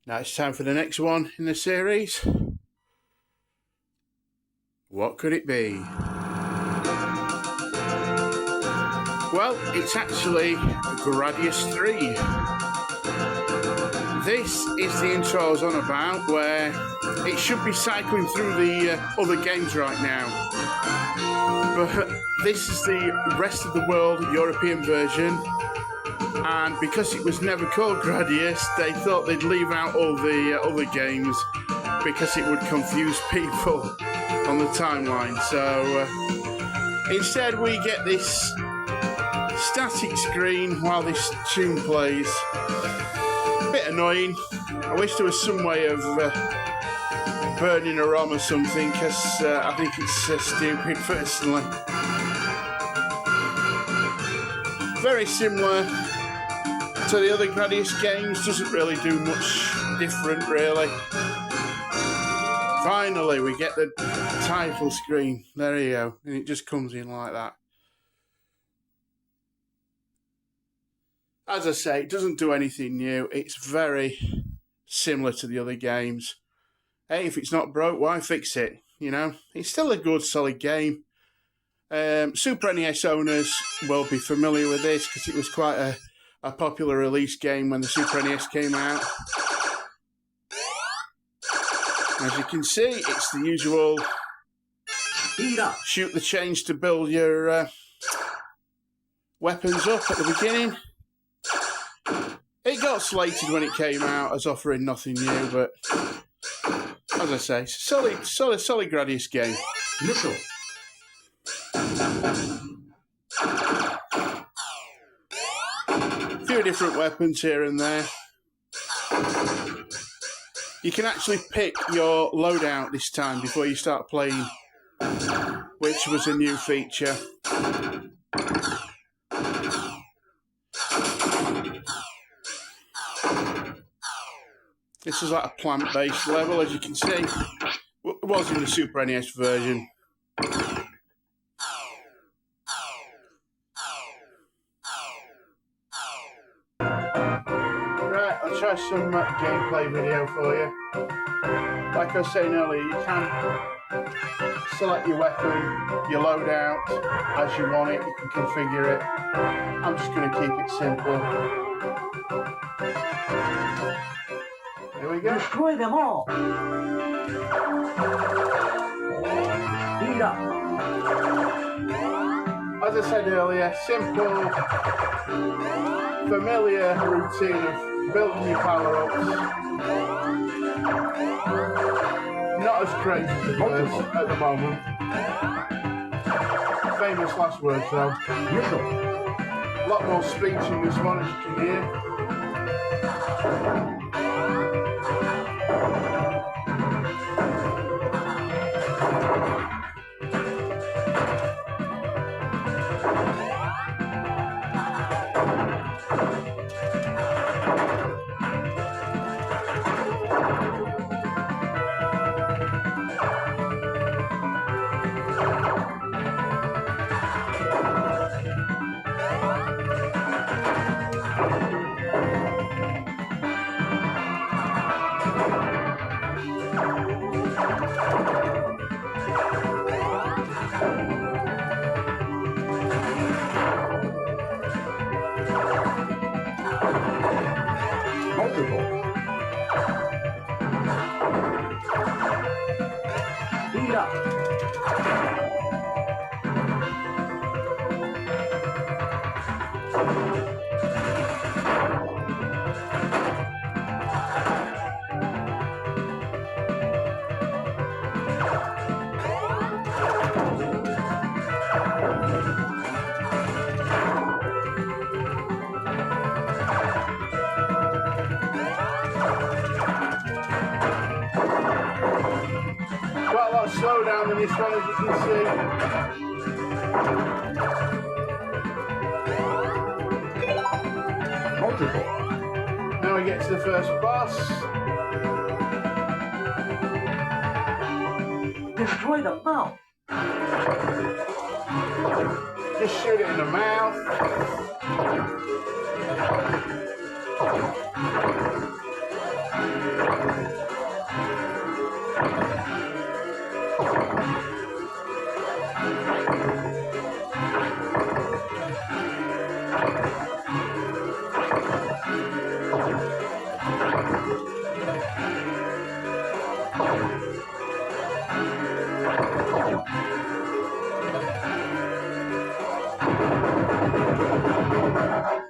Now it's time for the next one in the series. What could it be? Well, it's actually Gradius 3. This is the intro I was on about, where it should be cycling through the other games right now. But this is the rest of the world European version, and because it was never called Gradius, they thought they'd leave out all the other games because it would confuse people on the timeline. So instead we get this static screen while this tune plays. A bit annoying. I wish there was some way of burning a ROM or something, because I think it's stupid personally. Very similar to the other Gradius games, doesn't really do much different really. Finally we get the title screen, there you go, and it just comes in like that. As I say, it doesn't do anything new, it's very similar to the other games. Hey, if it's not broke, why fix it, you know? It's still a good solid game. Super NES owners will be familiar with this because it was quite a popular release game when the Super NES came out. As you can see, it's the usual shoot the chains to build your weapons up at the beginning. It got slated when it came out as offering nothing new, but as I say, it's a solid Gradius game. Missile. A few different weapons here and there. You can actually pick your loadout this time before you start playing, which was a new feature. This is like a plant-based level, as you can see. It was in the Super NES version. Right, I'll try some gameplay video for you. Like I was saying earlier, you can select your weapon, your loadout as you want it. You can configure it. I'm just going to keep it simple. Here we go. Destroy them all. Beat up. As I said earlier, simple, familiar routine of building your power-ups. Not as crazy as it was at the moment. Famous last words though. Missile. A lot more speech in this one, as you can hear. Multiple. Beat up. Quite a lot of slowdown in this one, as you can see. Multiple. Now we get to the first boss. Destroy the mouth. Just shoot it in the mouth.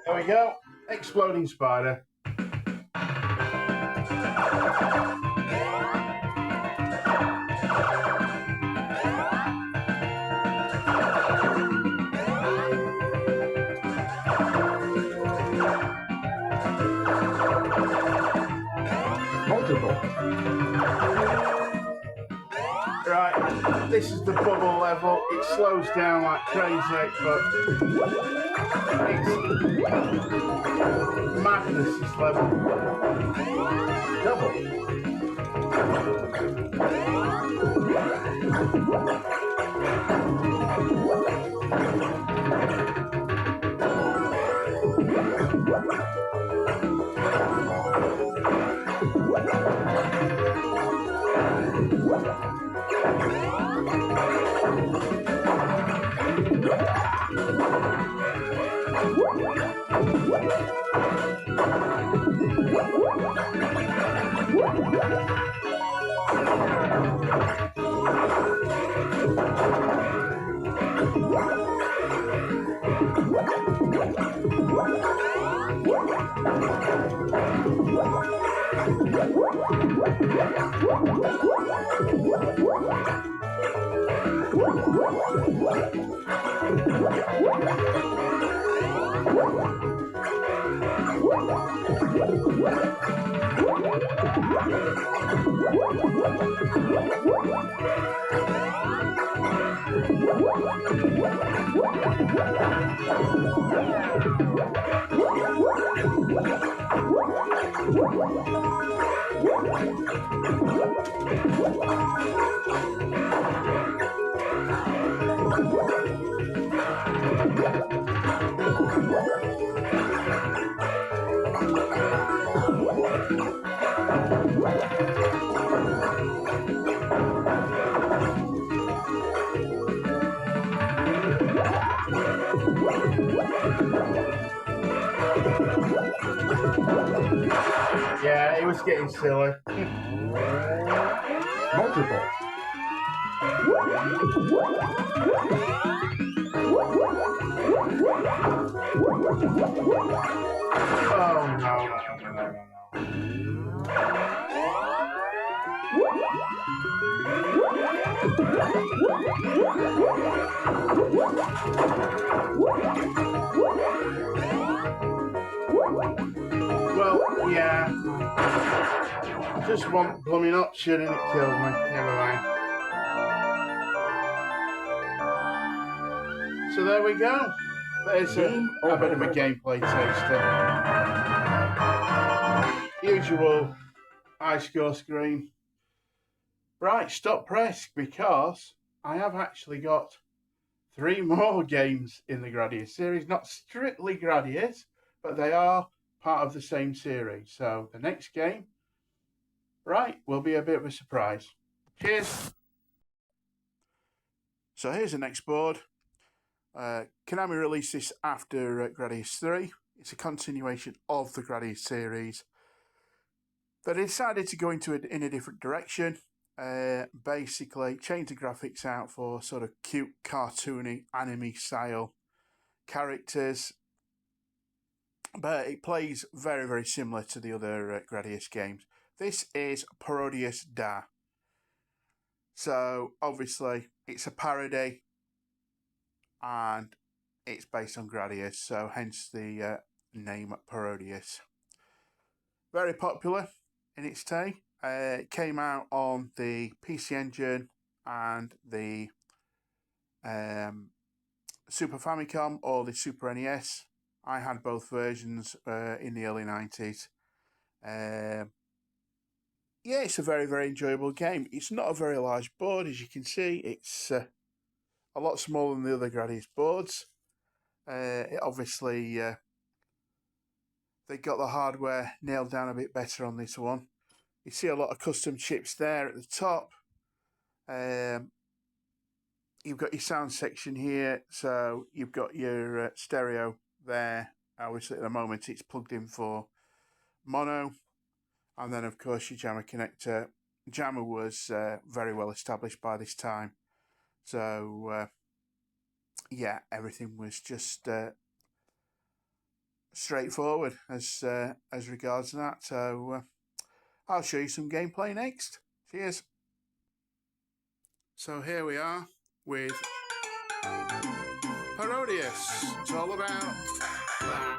There we go. Exploding spider. Multiple. Right, this is the bubble level. It slows down like crazy, but it's madness, this level. Double. Yeah, it was getting silly. Multiple. Oh no. Well, yeah. Just one blooming option and it killed me. Never mind. So there we go. There's a bit of a gameplay taster. Usual high score screen. Right, stop press, because I have actually got 3 more games in the Gradius series. Not strictly Gradius, but they are part of the same series. So the next game, right, will be a bit of a surprise. Cheers. So here's the next board. Konami released this after Gradius 3. It's a continuation of the Gradius series. They decided to go into it in a different direction. Basically, change the graphics out for sort of cute, cartoony, anime style characters. But it plays very, very similar to the other Gradius games. This is Parodius Da. So, obviously, it's a parody. And it's based on Gradius, so hence the name Parodius. Very popular in its day. It came out on the PC Engine and the Super Famicom or the Super NES. I had both versions in the early 90s. Yeah, it's a very, very enjoyable game. It's not a very large board, as you can see. It's a lot smaller than the other Gradius boards. Obviously, they got the hardware nailed down a bit better on this one. You see a lot of custom chips there at the top. You've got your sound section here, so you've got your stereo there. Obviously, at the moment, it's plugged in for mono. And then, of course, your jammer connector Jammer was very well established by this time. So, yeah, everything was just straightforward as regards that. So, I'll show you some gameplay next. Cheers. So here we are with Parodius. It's all about that.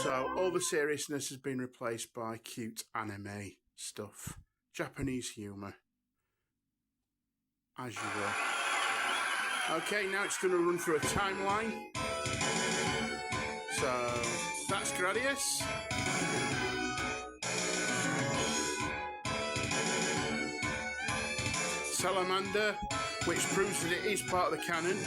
So all the seriousness has been replaced by cute anime stuff. Japanese humour. As you will. Okay, now it's going to run through a timeline. So that's Gradius. Salamander, which proves that it is part of the canon.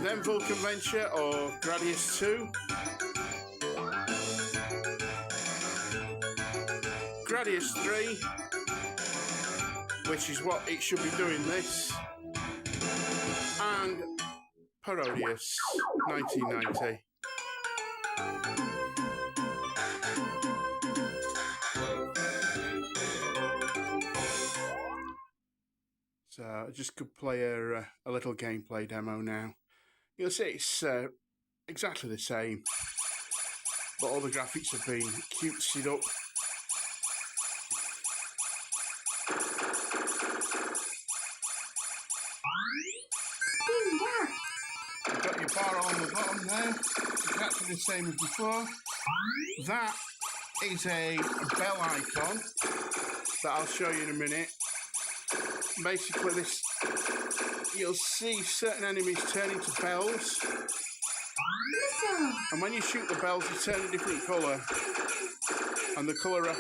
Then Vulcan Venture or Gradius 2. Gradius 3, which is what it should be doing this. And Parodius 1990. So I just could play a little gameplay demo now. You'll see it's exactly the same, but all the graphics have been cutesied up. You've got your barrel on the bottom there, exactly the same as before. That is a bell icon that I'll show you in a minute. Basically, this you'll see certain enemies turn into bells, and when you shoot the bells, they turn a different colour, and the colour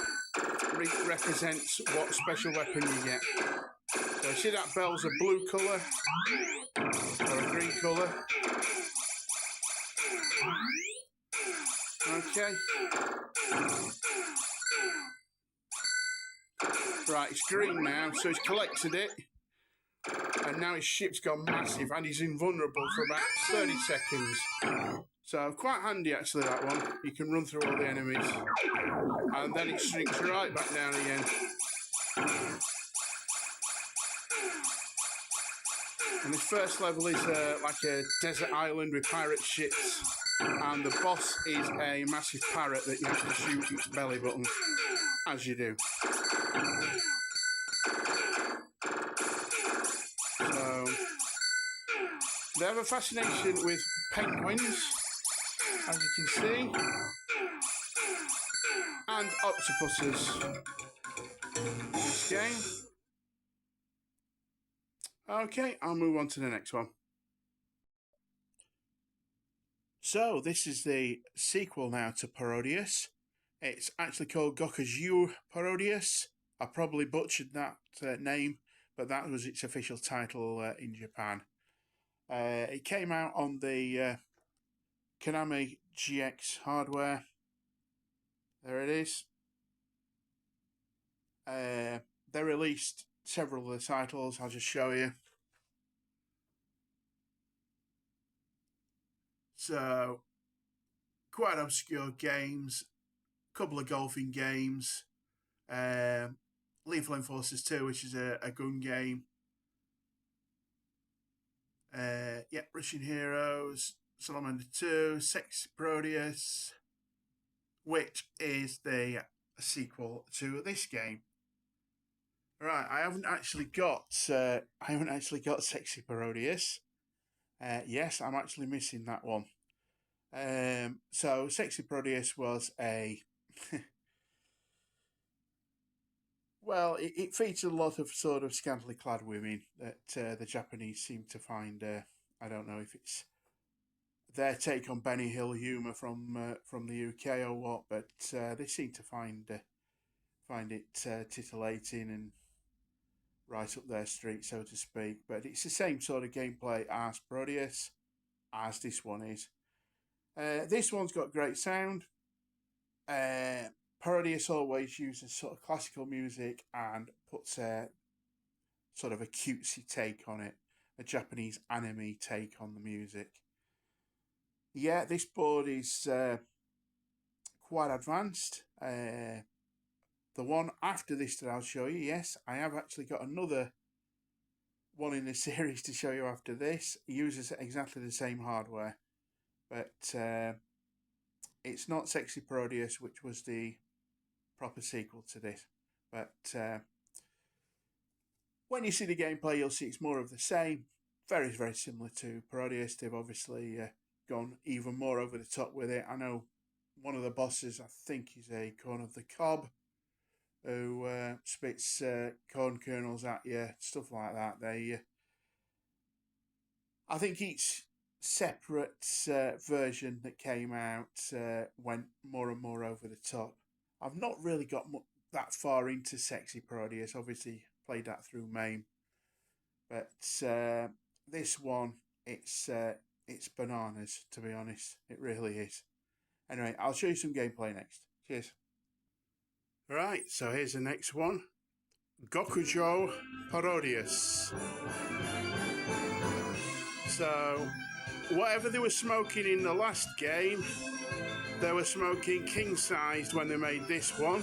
represents what special weapon you get. So see that bell's a blue colour or a green colour. Okay. Right, it's green now, so he's collected it. And now his ship's gone massive and he's invulnerable for about 30 seconds. So quite handy actually, that one. You can run through all the enemies. And then it shrinks right back down again. And this first level is like a desert island with pirate ships. And the boss is a massive parrot that you have to shoot its belly button, as you do. So, they have a fascination with penguins, as you can see, and octopuses in this game. Okay, I'll move on to the next one. So, this is the sequel now to Parodius. It's actually called Gokujou Parodius. I probably butchered that name, but that was its official title in Japan. It came out on the Konami GX hardware. There it is. They released several of the titles. I'll just show you. So, quite obscure games. A couple of golfing games. Lethal Enforcers 2, which is a gun game. Yeah, Russian Heroes, Salamander 2, Sexy Parodius, which is the sequel to this game. Right, I haven't actually got Sexy Parodius. Yes, I'm actually missing that one. So Sexy Parodius was a well, it featured a lot of sort of scantily clad women that the Japanese seem to find. I don't know if it's their take on Benny Hill humour from the UK or what, but they seem to find it titillating and right up their street, so to speak. But it's the same sort of gameplay as Parodius, as this one is. This one's got great sound. Parodius always uses sort of classical music and puts a sort of a cutesy take on it, a Japanese anime take on the music. Yeah, this board is quite advanced. The one after this that I'll show you, yes, I have actually got another one in the series to show you after this. It uses exactly the same hardware, but it's not Sexy Parodius, which was the proper sequel to this. But when you see the gameplay, you'll see it's more of the same. Very, very similar to Parodius. They've obviously gone even more over the top with it. I know one of the bosses, I think he's a Corn of the Cob, who spits corn kernels at you, stuff like that. I think each separate version that came out went more and more over the top. I've not really got that far into Sexy Parodius. Obviously played that through MAME, but this one, it's bananas, to be honest. It really is. Anyway, I'll show you some gameplay next. Cheers. Right, so here's the next one. Gokujo Parodius. So, whatever they were smoking in the last game, they were smoking king-sized when they made this one.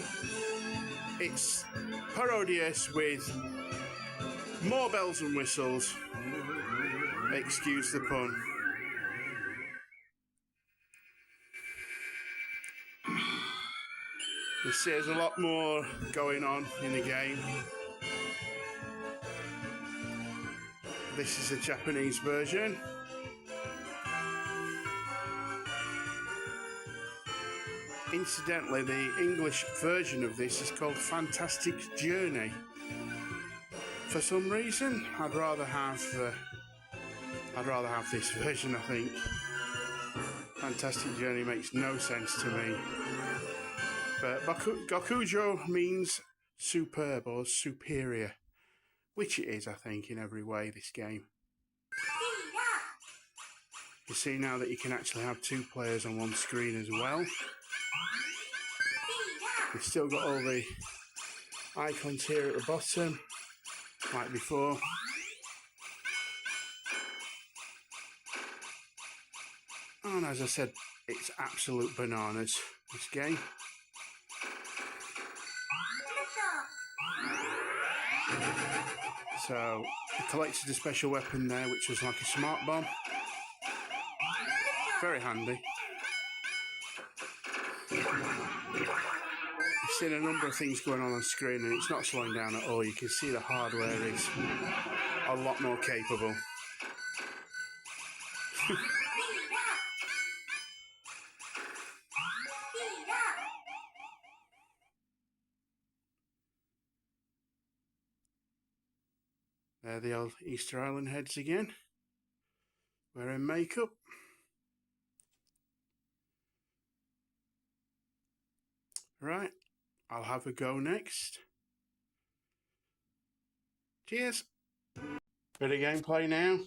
It's Parodius with more bells and whistles. Excuse the pun. You see there's a lot more going on in the game. This is the Japanese version. Incidentally, the English version of this is called Fantastic Journey. For some reason, I'd rather have this version, I think. Fantastic Journey makes no sense to me. But Gokujo means superb or superior, which it is, I think, in every way, this game. You see now that you can actually have two players on one screen as well. You've still got all the icons here at the bottom, like before. And as I said, it's absolute bananas, this game. So, I collected a special weapon there, which was like a smart bomb. Very handy. You've seen a number of things going on screen, and it's not slowing down at all. You can see the hardware is a lot more capable. They're the old Easter Island heads again, wearing makeup. Right, I'll have a go next. Cheers. Bit of gameplay now.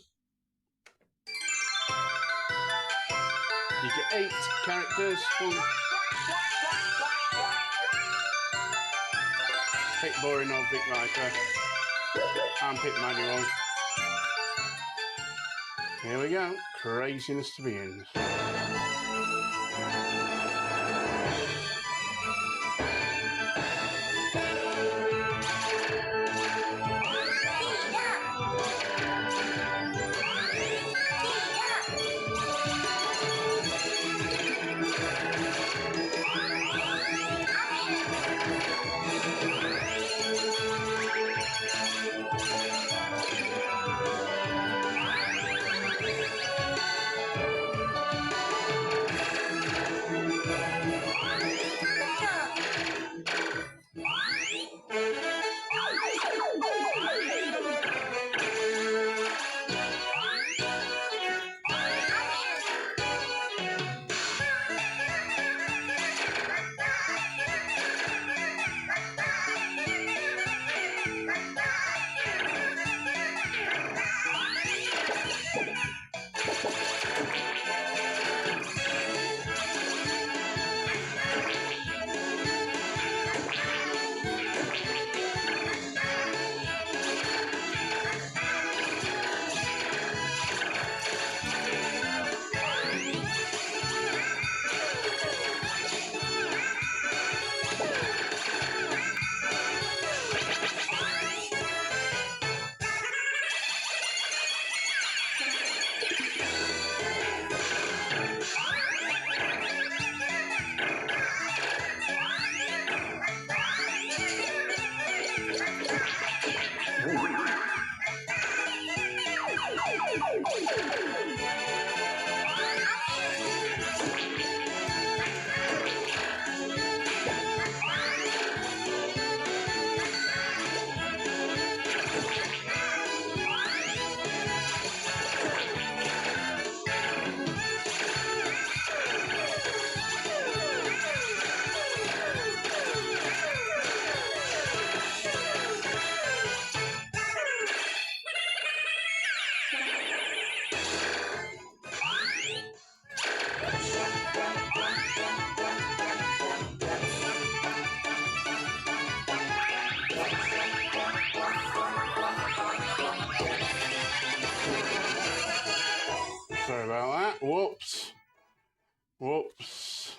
You get 8 characters. Pick boring old Vic Viper. And pick manual. Here we go. Craziness to begin. Whoops.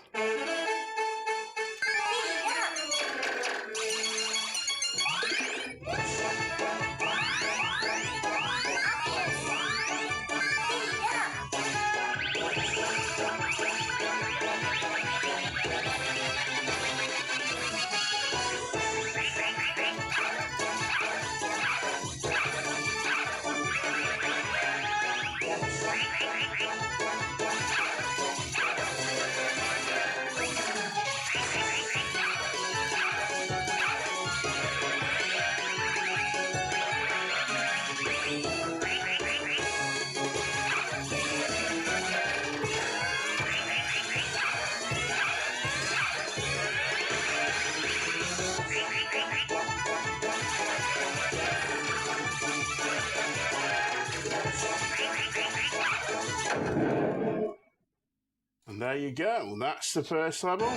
And there you go, that's the first level.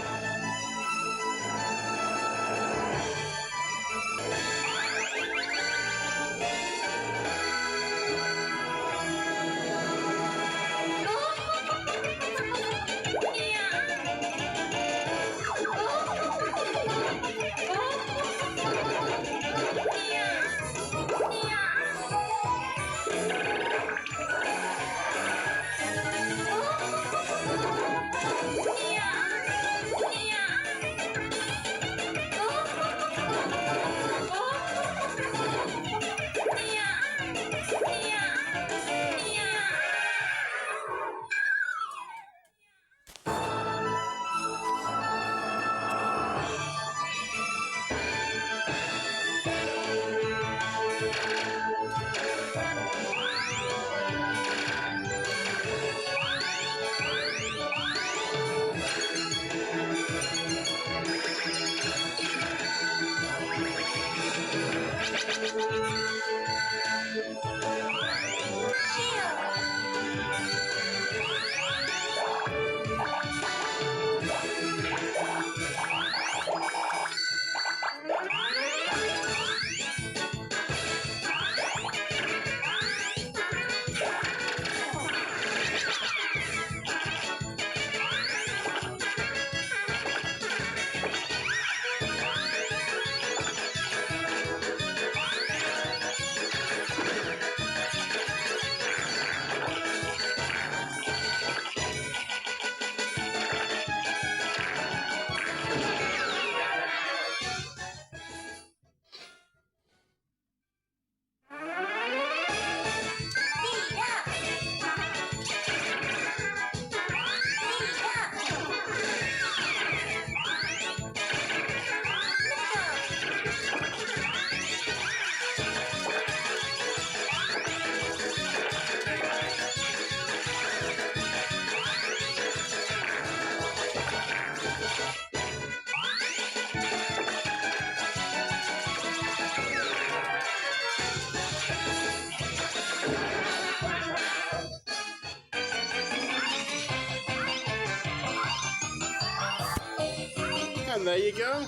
And there you go.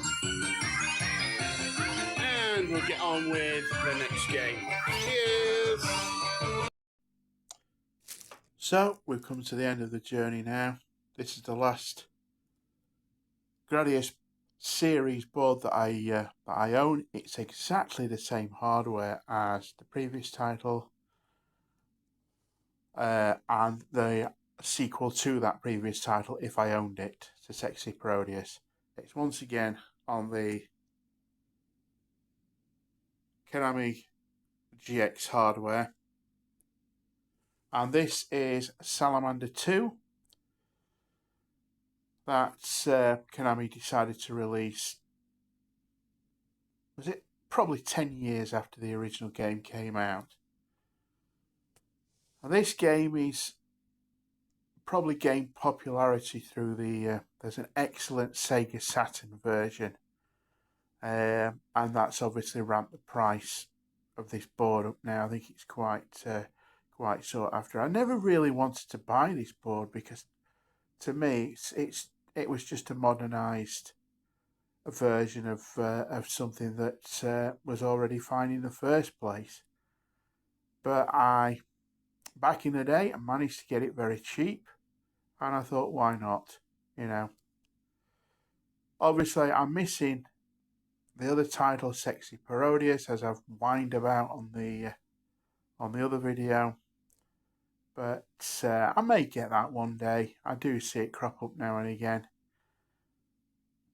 And we'll get on with the next game. Cheers! So, we've come to the end of the journey now. This is the last Gradius series board that I own. It's exactly the same hardware as the previous title and the sequel to that previous title if I owned it, to Sexy Parodius. It's once again on the Konami GX hardware, and this is Salamander 2 that Konami decided to release, was it probably 10 years after the original game came out. And this game is probably gained popularity through the there's an excellent Sega Saturn version, and that's obviously ramped the price of this board up now. I think it's quite sought after. I never really wanted to buy this board because to me it was just a modernised version of something that was already fine in the first place. But back in the day, I managed to get it very cheap. and I thought, why not? You know. Obviously, I'm missing the other title, Sexy Parodius, as I've whined about on the other video. But I may get that one day. I do see it crop up now and again.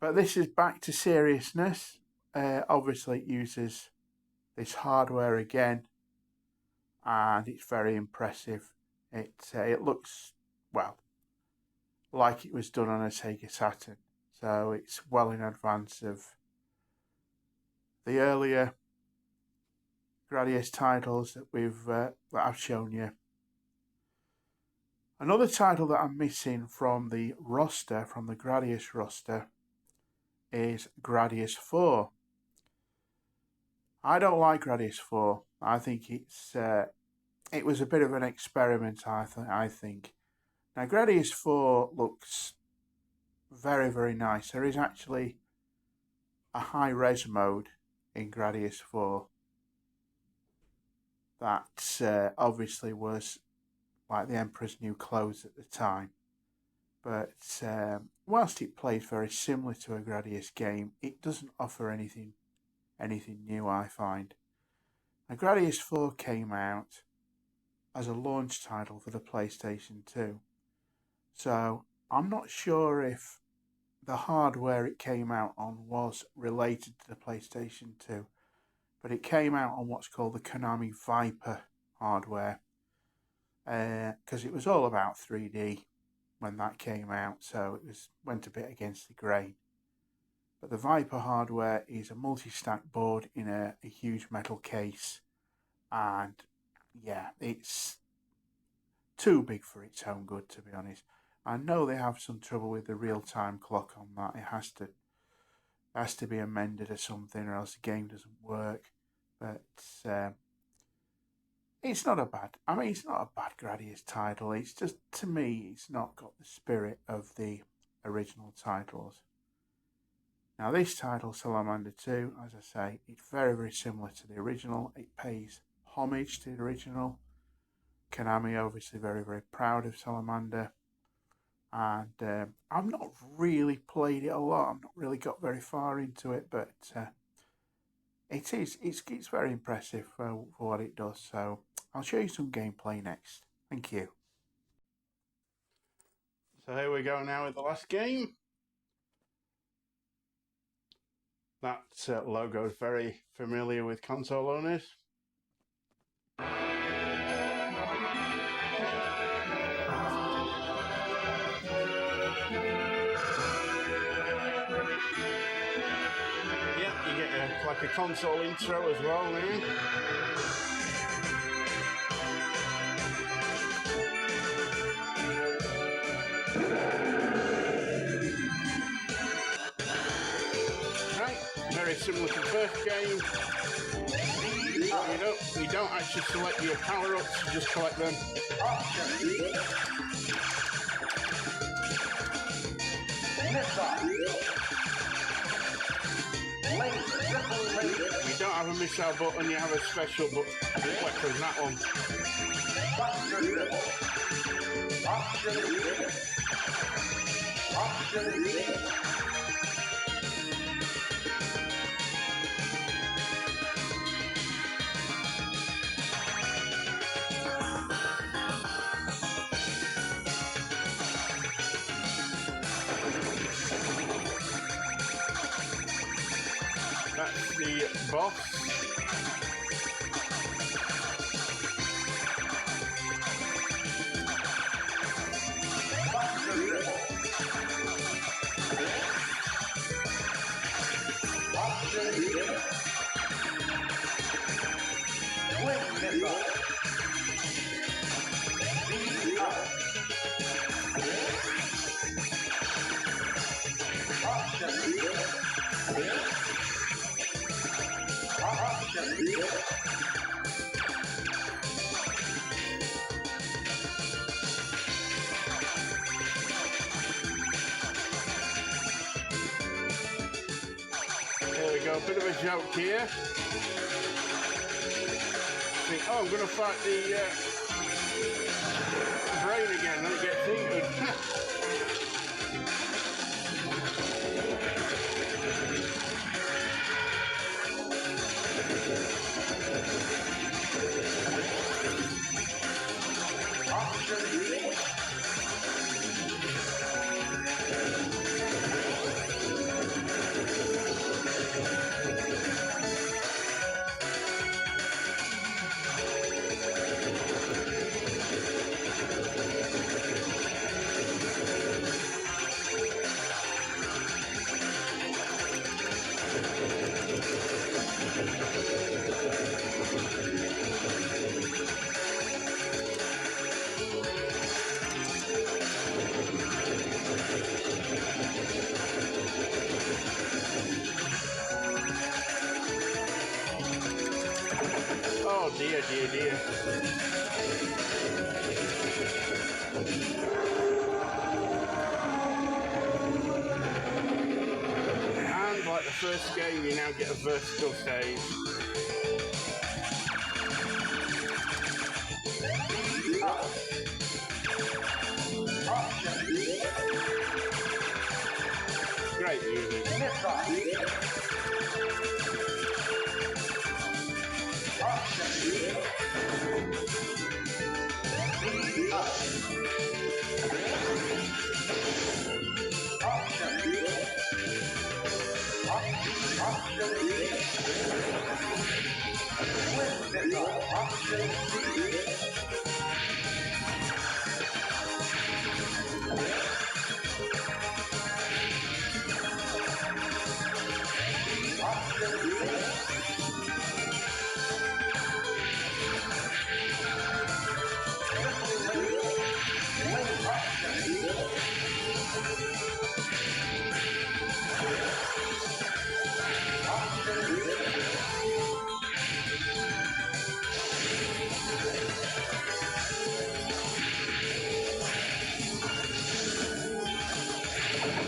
But this is back to seriousness. Obviously, it uses this hardware again, and it's very impressive. It looks, well, like it was done on a Sega Saturn, so it's well in advance of the earlier Gradius titles that I've shown you. Another title that I'm missing from the roster, from the Gradius roster, is Gradius 4. I don't like Gradius 4. I think it was a bit of an experiment, I think. Now, Gradius 4 looks very, very nice. There is actually a high-res mode in Gradius 4 that obviously was like the Emperor's New Clothes at the time. But whilst it plays very similar to a Gradius game, it doesn't offer anything new, I find. Now, Gradius 4 came out as a launch title for the PlayStation 2. So I'm not sure if the hardware it came out on was related to the PlayStation 2, but it came out on what's called the Konami Viper hardware, because it was all about 3D when that came out, so it went a bit against the grain. But the Viper hardware is a multi-stack board in a huge metal case, and yeah, it's too big for its own good, to be honest. I know they have some trouble with the real-time clock on that. It has to be amended or something, or else the game doesn't work. But it's not a bad Gradius title. It's just, to me, it's not got the spirit of the original titles. Now, this title, Salamander 2, as I say, it's very, very similar to the original. It pays homage to the original. Konami, obviously, very, very proud of Salamander. And I've not really played it a lot. I've not really got very far into it, but it's very impressive for what it does. So I'll show you some gameplay next. Thank you. So here we go now with the last game. That logo is very familiar with console owners. Yeah, you get like a console intro as well now. Very similar to the first game. You don't actually select your power-ups, you just collect them. You don't have a missile button, you have a special weapon, that one. That's the boss. There we go, a bit of a joke here. Think, oh, I'm going to fight the brain again, then it gets heated. Oh dear, dear, dear. And like the first game, you now get a vertical stage. Great music.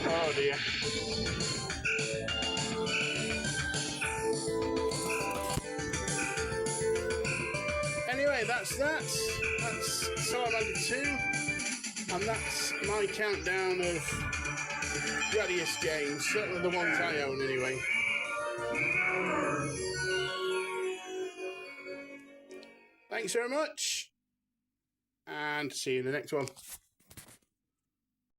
Oh dear. Anyway, that's that. That's Salamander 2. And that's my countdown of Gradius games. Certainly the ones I own anyway. Thanks very much. And see you in the next one.